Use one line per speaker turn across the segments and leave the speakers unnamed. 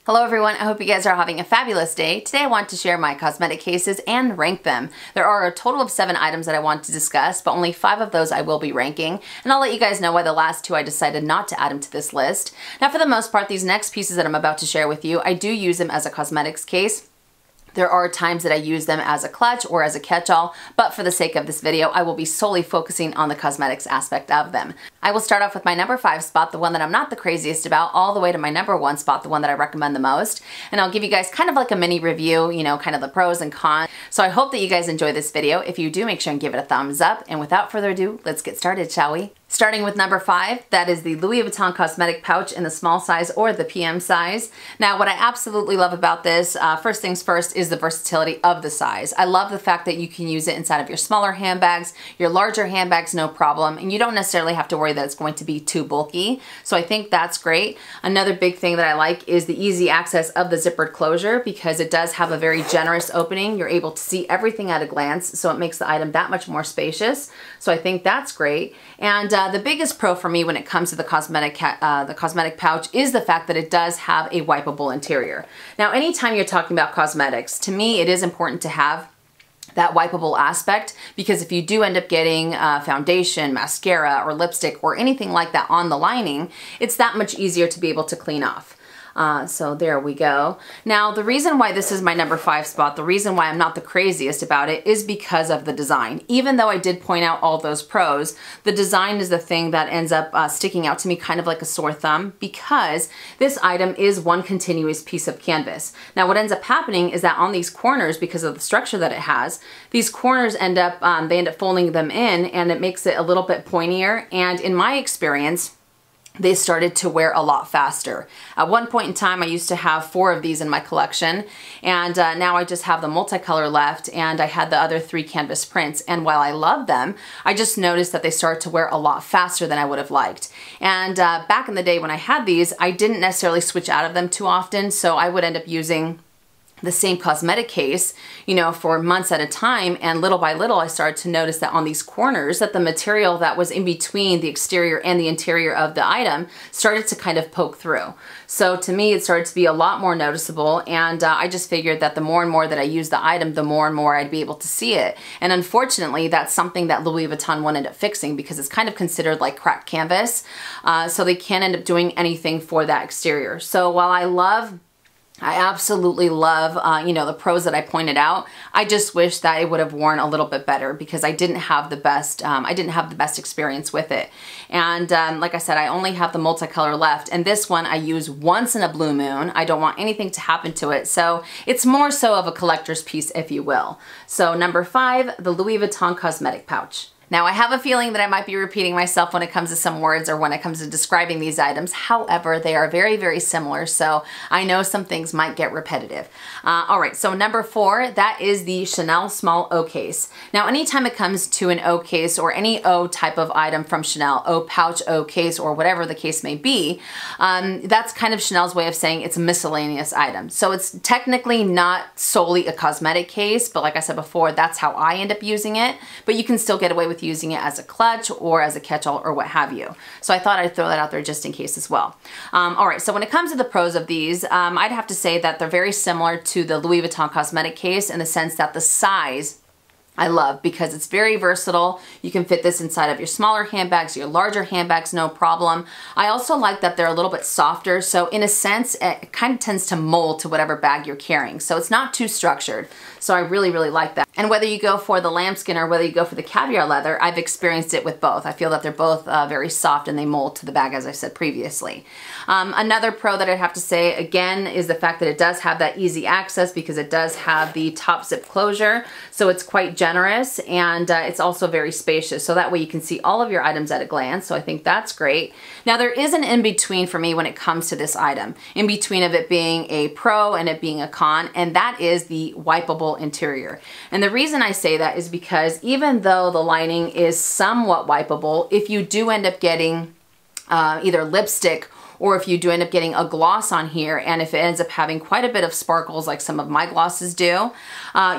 Hello everyone, I hope you guys are having a fabulous day. Today I want to share my cosmetic cases and rank them. There are a total of 7 items that I want to discuss, but only 5 of those I will be ranking, and I'll let you guys know why the last 2 I decided not to add them to this list. Now for the most part, these next pieces that I'm about to share with you, I do use them as a cosmetics case. There are times that I use them as a clutch or as a catch-all, but for the sake of this video, I will be solely focusing on the cosmetics aspect of them. I will start off with my number 5 spot, the one that I'm not the craziest about, all the way to my number 1 spot, the one that I recommend the most. And I'll give you guys kind of like a mini review, you know, kind of the pros and cons. So I hope that you guys enjoy this video. If you do, make sure and give it a thumbs up. And without further ado, let's get started, shall we? Starting with number 5, that is the Louis Vuitton Cosmetic Pouch in the small size or the PM size. Now what I absolutely love about this, first things first, is the versatility of the size. I love the fact that you can use it inside of your smaller handbags, your larger handbags, no problem, and you don't necessarily have to worry that it's going to be too bulky. So I think that's great. Another big thing that I like is the easy access of the zippered closure because it does have a very generous opening. You're able to see everything at a glance, so it makes the item that much more spacious. So I think that's great. And the biggest pro for me when it comes to the cosmetic pouch is the fact that it does have a wipeable interior. Now, anytime you're talking about cosmetics, to me it is important to have that wipeable aspect, because if you do end up getting foundation, mascara, or lipstick, or anything like that on the lining, it's that much easier to be able to clean off. So there we go. Now the reason why this is my number 5 spot, the reason why I'm not the craziest about it is because of the design. Even though I did point out all those pros, the design is the thing that ends up sticking out to me kind of like a sore thumb, because this item is one continuous piece of canvas. Now what ends up happening is that on these corners, because of the structure that it has, these corners end up, they end up folding them in, and it makes it a little bit pointier, and in my experience, they started to wear a lot faster. At one point in time, I used to have 4 of these in my collection, and now I just have the multicolor left, and I had the other 3 canvas prints, and while I love them, I just noticed that they started to wear a lot faster than I would have liked. And back in the day when I had these, I didn't necessarily switch out of them too often, so I would end up using the same cosmetic case, you know, for months at a time, and little by little I started to notice that on these corners that the material that was in between the exterior and the interior of the item started to kind of poke through. So to me it started to be a lot more noticeable, and I just figured that the more and more that I use the item, the more and more I'd be able to see it. And unfortunately that's something that Louis Vuitton won't end up fixing, because it's kind of considered like cracked canvas, so they can't end up doing anything for that exterior. So while I absolutely love, you know, the pros that I pointed out, I just wish that it would have worn a little bit better, because I didn't have the best, experience with it. And like I said, I only have the multicolor left, and this one I use once in a blue moon. I don't want anything to happen to it, so it's more so of a collector's piece, if you will. So number 5, the Louis Vuitton Cosmetic Pouch. Now I have a feeling that I might be repeating myself when it comes to some words or when it comes to describing these items. However, they are very, very similar, so I know some things might get repetitive. Alright, so number 4, that is the Chanel Small O Case. Now anytime it comes to an O case or any O type of item from Chanel, O pouch, O case, or whatever the case may be, that's kind of Chanel's way of saying it's a miscellaneous item. So it's technically not solely a cosmetic case, but like I said before, that's how I end up using it, but you can still get away with using it as a clutch or as a catch-all or what have you. So I thought I'd throw that out there just in case as well. Alright, so when it comes to the pros of these, I'd have to say that they're very similar to the Louis Vuitton cosmetic case in the sense that the size I love, because it's very versatile. You can fit this inside of your smaller handbags, your larger handbags, no problem. I also like that they're a little bit softer, so in a sense it kind of tends to mold to whatever bag you're carrying, so it's not too structured. So I really, really like that. And whether you go for the lambskin or whether you go for the caviar leather, I've experienced it with both. I feel that they're both very soft and they mold to the bag, as I said previously. Another pro that I'd have to say again is the fact that it does have that easy access, because it does have the top zip closure, so it's quite generous, and it's also very spacious, so that way you can see all of your items at a glance, so I think that's great. Now there is an in-between for me when it comes to this item, in between of it being a pro and it being a con, and that is the wipeable interior. And the reason I say that is because even though the lining is somewhat wipeable, if you do end up getting either lipstick or if you do end up getting a gloss on here, and if it ends up having quite a bit of sparkles like some of my glosses do,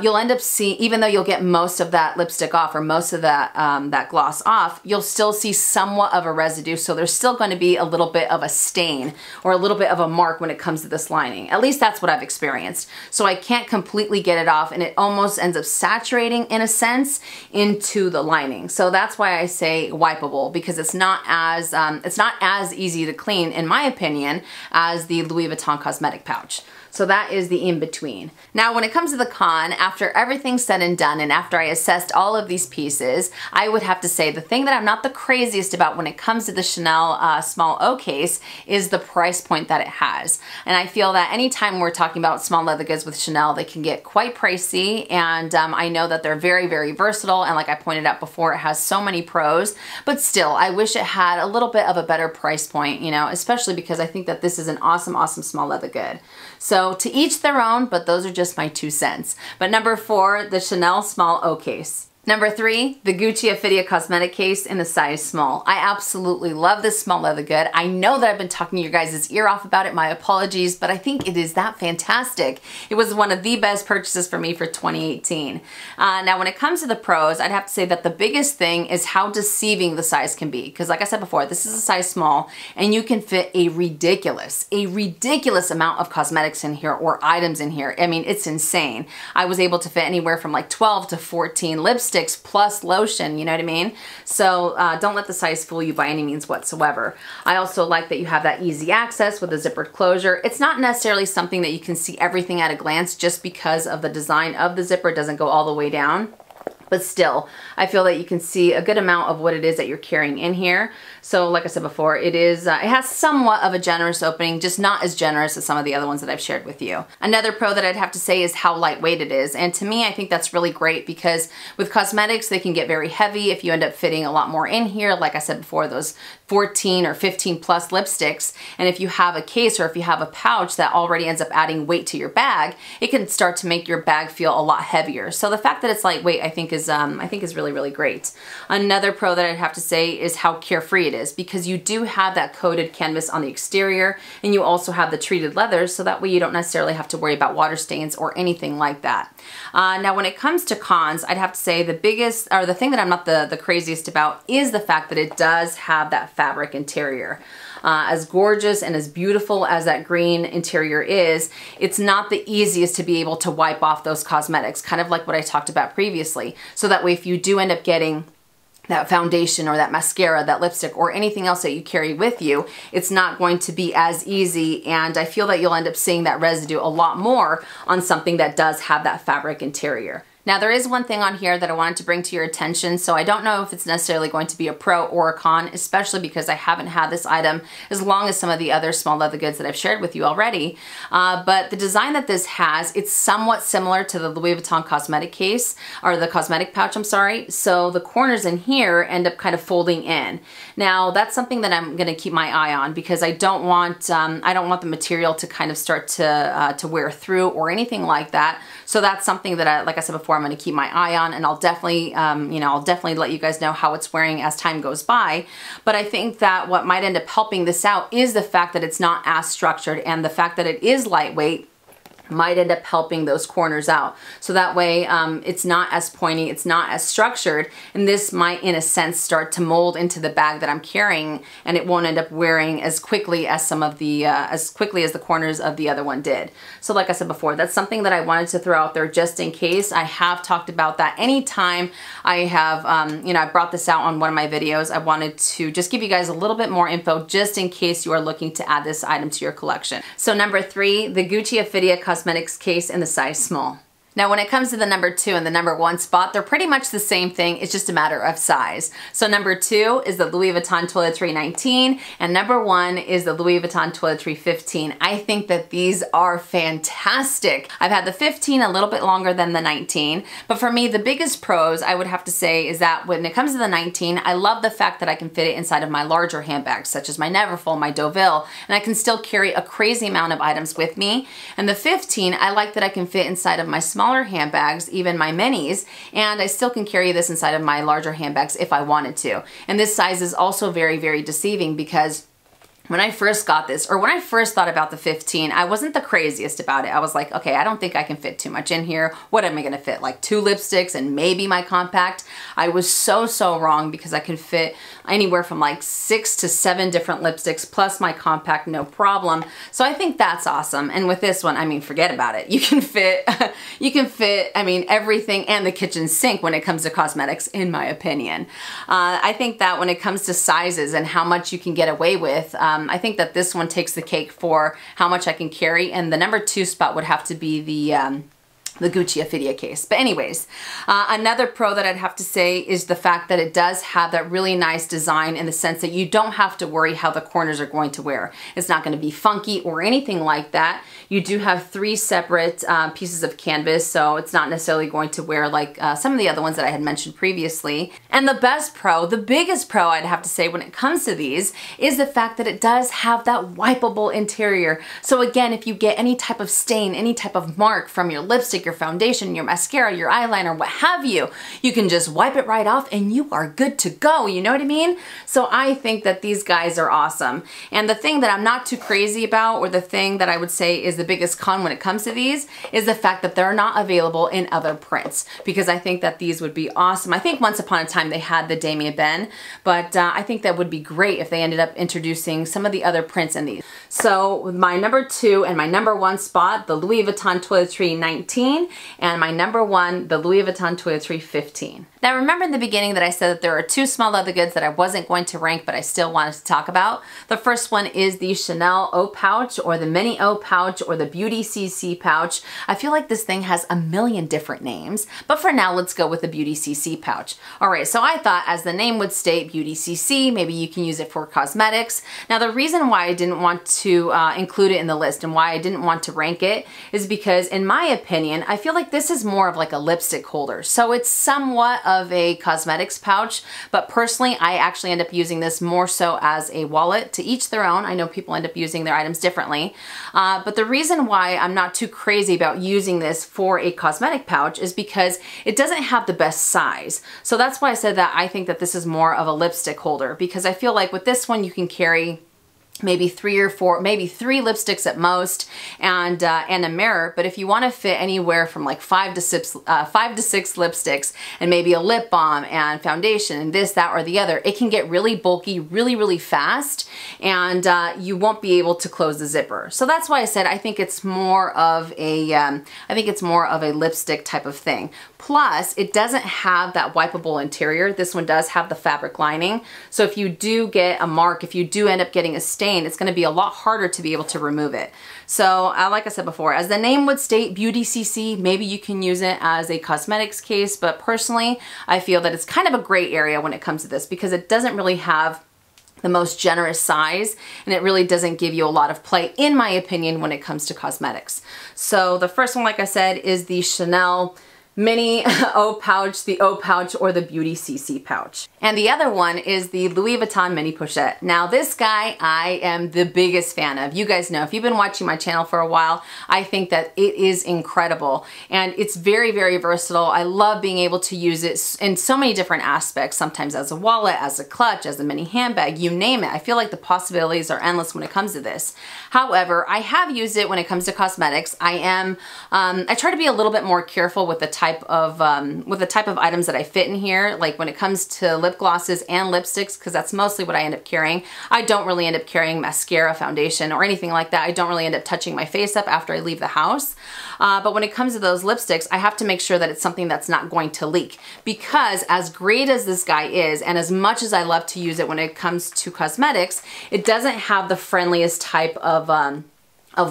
you'll end up seeing, even though you'll get most of that lipstick off or most of that, that gloss off, you'll still see somewhat of a residue. So there's still going to be a little bit of a stain or a little bit of a mark when it comes to this lining. At least that's what I've experienced. So I can't completely get it off, and it almost ends up saturating in a sense into the lining. So that's why I say wipeable, because it's not as easy to clean, in my opinion, as the Louis Vuitton Cosmetic pouch. So that is the in-between. Now when it comes to the con, after everything's said and done and after I assessed all of these pieces, I would have to say the thing that I'm not the craziest about when it comes to the Chanel small O case is the price point that it has. And I feel that anytime we're talking about small leather goods with Chanel, they can get quite pricey, and I know that they're very, very versatile, and like I pointed out before, it has so many pros, but still, I wish it had a little bit of a better price point, you know, especially because I think that this is an awesome, awesome small leather good. So to each their own, but those are just my 2 cents. But number 4, the Chanel small O case. Number 3, the Gucci Ophidia cosmetic case in the size small. I absolutely love this small leather good. I know that I've been talking your guys' ear off about it, my apologies, but I think it is that fantastic. It was one of the best purchases for me for 2018. Now when it comes to the pros, I'd have to say that the biggest thing is how deceiving the size can be. Because like I said before, this is a size small, and you can fit a ridiculous amount of cosmetics in here or items in here. I mean, it's insane. I was able to fit anywhere from like 12 to 14 lipsticks plus lotion, you know what I mean? So don't let the size fool you by any means whatsoever. I also like that you have that easy access with a zippered closure. It's not necessarily something that you can see everything at a glance just because of the design of the zipper. It doesn't go all the way down. But still, I feel that you can see a good amount of what it is that you're carrying in here. So like I said before, it has somewhat of a generous opening, just not as generous as some of the other ones that I've shared with you. Another pro that I'd have to say is how lightweight it is. And to me, I think that's really great because with cosmetics, they can get very heavy if you end up fitting a lot more in here. Like I said before, those 14 or 15 plus lipsticks. And if you have a case or if you have a pouch that already ends up adding weight to your bag, it can start to make your bag feel a lot heavier. So the fact that it's lightweight, I think is really, really great. Another pro that I'd have to say is how carefree it is, because you do have that coated canvas on the exterior, and you also have the treated leathers, so that way you don't necessarily have to worry about water stains or anything like that. Now when it comes to cons, I'd have to say the biggest, or the thing that I'm not the craziest about, is the fact that it does have that fabric interior. As gorgeous and as beautiful as that green interior is, it's not the easiest to be able to wipe off those cosmetics, kind of like what I talked about previously. So that way if you do end up getting that foundation or that mascara, that lipstick, or anything else that you carry with you, it's not going to be as easy, and I feel that you'll end up seeing that residue a lot more on something that does have that fabric interior. Now there is one thing on here that I wanted to bring to your attention, so I don't know if it's necessarily going to be a pro or a con, especially because I haven't had this item as long as some of the other small leather goods that I've shared with you already. But the design that this has, it's somewhat similar to the Louis Vuitton cosmetic case, or the cosmetic pouch, I'm sorry. So the corners in here end up kind of folding in. Now that's something that I'm gonna keep my eye on, because I don't want the material to kind of start to wear through or anything like that. So that's something that like I said before, I'm going to keep my eye on, and I'll definitely, I'll definitely let you guys know how it's wearing as time goes by. But I think that what might end up helping this out is the fact that it's not as structured, and the fact that it is lightweight might end up helping those corners out. So that way it's not as pointy, it's not as structured, and this might in a sense start to mold into the bag that I'm carrying, and it won't end up wearing as quickly as some of the as quickly as the corners of the other one did. So like I said before, that's something that I wanted to throw out there just in case. I have talked about that anytime I have I brought this out on one of my videos. I wanted to just give you guys a little bit more info just in case you are looking to add this item to your collection. So number 3, the Gucci Ophidia Cosmetics case in the size small. Now when it comes to the number 2 and the number 1 spot, they're pretty much the same thing, it's just a matter of size. So number 2 is the Louis Vuitton Toiletry 19, and number 1 is the Louis Vuitton Toiletry 15. I think that these are fantastic. I've had the 15 a little bit longer than the 19, but for me the biggest pros I would have to say is that when it comes to the 19, I love the fact that I can fit it inside of my larger handbags, such as my Neverfull, my Deauville, and I can still carry a crazy amount of items with me. And the 15, I like that I can fit inside of my smaller handbags, even my minis, and I still can carry this inside of my larger handbags if I wanted to. And this size is also very, very deceiving because when I first got this, or when I first thought about the 15, I wasn't the craziest about it. I was like, okay, I don't think I can fit too much in here. What am I gonna fit? Like 2 lipsticks and maybe my compact? I was so wrong, because I can fit anywhere from like 6 to 7 different lipsticks plus my compact, no problem. So I think that's awesome. And with this one, I mean, forget about it. You can fit, I mean, everything and the kitchen sink when it comes to cosmetics, in my opinion. I think that when it comes to sizes and how much you can get away with, I think that this one takes the cake for how much I can carry, and the number 2 spot would have to be the Gucci Affidia case. But anyways, another pro that I'd have to say is the fact that it does have that really nice design, in the sense that you don't have to worry how the corners are going to wear. It's not going to be funky or anything like that. You do have 3 separate pieces of canvas, so it's not necessarily going to wear like some of the other ones that I had mentioned previously. And the best pro, the biggest pro I'd have to say when it comes to these, is the fact that it does have that wipeable interior. So again, if you get any type of stain, any type of mark from your lipstick, your foundation, your mascara, your eyeliner, what have you, you can just wipe it right off and you are good to go, you know what I mean? So I think that these guys are awesome. And the thing that I'm not too crazy about, or the thing that I would say is the biggest con when it comes to these, is the fact that they're not available in other prints, because I think that these would be awesome. I think once upon a time they had the Damien Ben, but I think that would be great if they ended up introducing some of the other prints in these. So with my number 2 and my number 1 spot, the Louis Vuitton Toiletry 19, and my number 1, the Louis Vuitton Toiletry 15. Now remember in the beginning that I said that there are 2 small leather goods that I wasn't going to rank, but I still wanted to talk about. The first one is the Chanel O pouch, or the Mini O pouch, or the Beauty CC pouch. I feel like this thing has a million different names, but for now let's go with the Beauty CC pouch. Alright, so I thought, as the name would state, Beauty CC, maybe you can use it for cosmetics. Now the reason why I didn't want to include it in the list, and why I didn't want to rank it, is because in my opinion, I feel like this is more of like a lipstick holder. So it's somewhat of a cosmetics pouch, but personally I actually end up using this more so as a wallet. To each their own. I know people end up using their items differently. But the reason why I'm not too crazy about using this for a cosmetic pouch is because it doesn't have the best size. So that's why I said that I think that this is more of a lipstick holder, because I feel like with this one you can carry maybe 3 or 4, maybe 3 lipsticks at most, and a mirror. But if you want to fit anywhere from like 5 to 6 lipsticks, and maybe a lip balm and foundation and this, that, or the other, it can get really bulky really fast, and you won't be able to close the zipper. So that's why I said I think it's more of a lipstick type of thing. Plus, it doesn't have that wipeable interior. This one does have the fabric lining. So if you do get a mark, if you do end up getting a stain, it's going to be a lot harder to be able to remove it. So like I said before, as the name would state, Beauty CC, maybe you can use it as a cosmetics case, but personally, I feel that it's kind of a gray area when it comes to this, because it doesn't really have the most generous size, and it really doesn't give you a lot of play, in my opinion, when it comes to cosmetics. So the first one, like I said, is the Chanel Mini O pouch, the O pouch, or the Beauty CC pouch. And the other one is the Louis Vuitton Mini Pochette. Now this guy I am the biggest fan of. You guys know, if you've been watching my channel for a while, I think that it is incredible. And it's very versatile. I love being able to use it in so many different aspects, sometimes as a wallet, as a clutch, as a mini handbag, you name it. I feel like the possibilities are endless when it comes to this. However, I have used it when it comes to cosmetics. I try to be a little bit more careful with the type of items that I fit in here, like when it comes to lip glosses and lipsticks, because that's mostly what I end up carrying. I don't really end up carrying mascara, foundation, or anything like that. I don't really end up touching my face up after I leave the house. But when it comes to those lipsticks, I have to make sure that it's something that's not going to leak, because as great as this guy is, and as much as I love to use it when it comes to cosmetics, it doesn't have the friendliest type of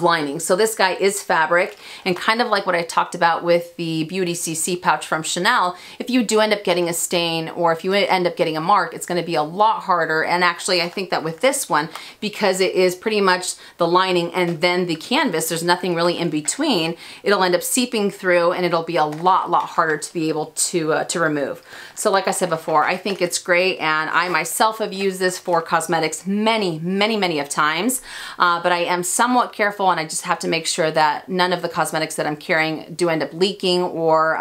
lining. So this guy is fabric, and kind of like what I talked about with the Beauty CC pouch from Chanel, if you do end up getting a stain, or if you end up getting a mark, it's going to be a lot harder. And actually I think that with this one, because it is pretty much the lining and then the canvas, there's nothing really in between, it'll end up seeping through, and it'll be a lot harder to be able to remove. So like I said before, I think it's great, and I myself have used this for cosmetics many of times, but I am somewhat careful, and I just have to make sure that none of the cosmetics that I'm carrying do end up leaking or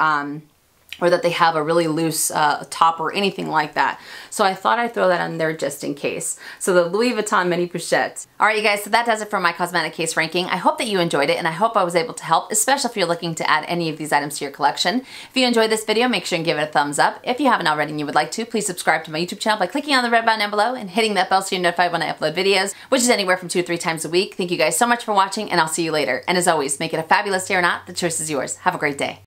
or that they have a really loose top or anything like that. So I thought I'd throw that on there just in case. So the Louis Vuitton Mini Pochette. All right, you guys, so that does it for my cosmetic case ranking. I hope that you enjoyed it, and I hope I was able to help, especially if you're looking to add any of these items to your collection. If you enjoyed this video, make sure and give it a thumbs up. If you haven't already and you would like to, please subscribe to my YouTube channel by clicking on the red button down below and hitting that bell so you're notified when I upload videos, which is anywhere from 2 to 3 times a week. Thank you guys so much for watching, and I'll see you later. And as always, make it a fabulous day or not, the choice is yours. Have a great day.